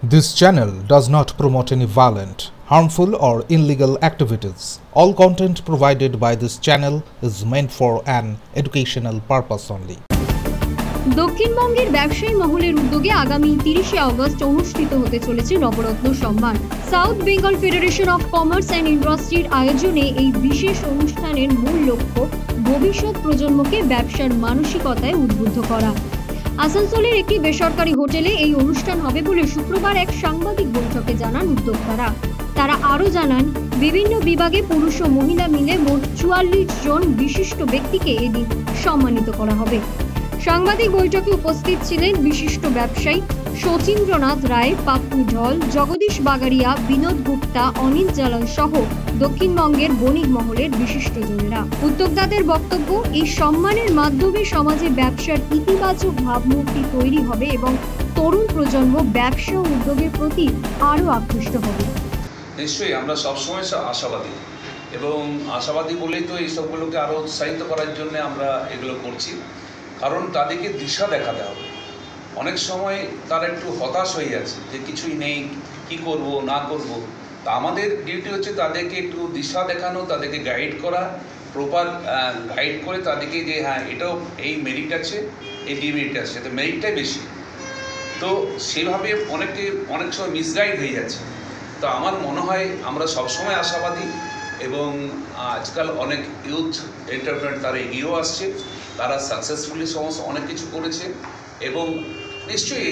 This channel does not promote any violent, harmful or illegal activities. All content provided by this channel is meant for an educational purpose only. দক্ষিণবঙ্গের ব্যবসায়ী মহলের উদ্যোগে আগামী 30শে August অনুষ্ঠিত হতে চলেছে নবরত্ন সম্মান। South Bengal federation of commerce and ইন্ডাস্ট্রির আয়োজনে এই বিশেষ অনুষ্ঠানের মূল লক্ষ্য ভবিষ্যৎ প্রজন্মকে ব্যবসার মানসিকতায় উদ্বুদ্ধ করা। আসানসোলের একটি বেসরকারি হোটেলে এই অনুষ্ঠান হবে বলে শুক্রবার এক সাংবাদিক বৈঠকে জানান উদ্যোক্তারা। তারা আরও জানান, বিভিন্ন বিভাগে পুরুষ ও মহিলা মিলে মোট 44 জন বিশিষ্ট ব্যক্তিকে এদিন সম্মানিত করা হবে। সাংবাদিক বৈঠকে উপস্থিত ছিলেন বিশিষ্ট ব্যবসায়ী শচীন্দ্রনাথ রায়, পাপ্পু ঢল, জগদীশ বাগারিয়া, বিনোদ গুপ্তা, অনিল জালাল সহ দক্ষিণবঙ্গের বণিক মহলের বিশিষ্টজনেরা। উদ্যোক্তাদের বক্তব্য, এই সম্মানের মাধ্যমে সমাজে ব্যবসার ইতিবাচক ভাবমূর্তি তৈরি হবে এবং তরুণ প্রজন্ম ব্যবসা ও উদ্যোগের প্রতি আরও আকৃষ্ট হবে। নিশ্চয়ই আমরা সবসময় আশাবাদী এবং আশাবাদী বলেই তো এই সবগুলোকে আরও উৎসাহিত করার জন্য আমরা এগুলো করছি, কারণ তাদেরকে দিশা দেখাতে হবে। অনেক সময় তারা একটু হতাশ হয়ে যাচ্ছে যে কিছুই নেই, কি করব না করব। তা আমাদের ডিউটি হচ্ছে তাদেরকে একটু দিশা দেখানো, তাদেরকে গাইড করা, প্রপার গাইড করে তাদেরকে যে হ্যাঁ এটাও এই মেরিট আছে, এই ডিমেরিট আছে, তো মেরিটটাই বেশি। তো সেভাবে অনেক সময় মিসগাইড হয়ে যাচ্ছে। তো আমার মনে হয় আমরা সবসময় আশাবাদী এবং আজকাল অনেক ইউথ এন্টারপ্রেনার তারা এগিয়েও আসছে, তারা সাকসেসফুলি সমস্ত অনেক কিছু করেছে এবং নিশ্চয়ই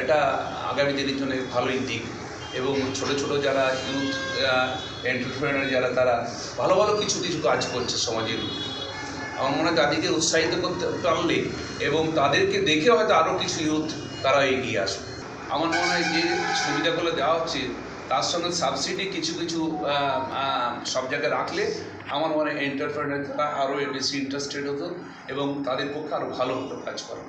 এটা আগামী দিনের জন্য ভালোই দিক। এবং ছোট ছোট যারা ইউথ এন্টারপ্রেনার যারা তারা ভালো ভালো কিছু কাজ করছে সমাজের, আমার মনে হয় তাদেরকে উৎসাহিত করতে পারলে এবং তাদেরকে দেখে হয়তো আরও কিছু ইউথ তারা এগিয়ে আসবে। আমার মনে হয় যে সুবিধাগুলো দেওয়া হচ্ছে তার সঙ্গে সাবসিডি কিছু সব জায়গায় রাখলে আমার মনে হয় এন্টারপ্রেনাররা আরও বেশি ইন্টারেস্টেড হতো এবং তাদের পক্ষে আরও ভালো হতো কাজ করা।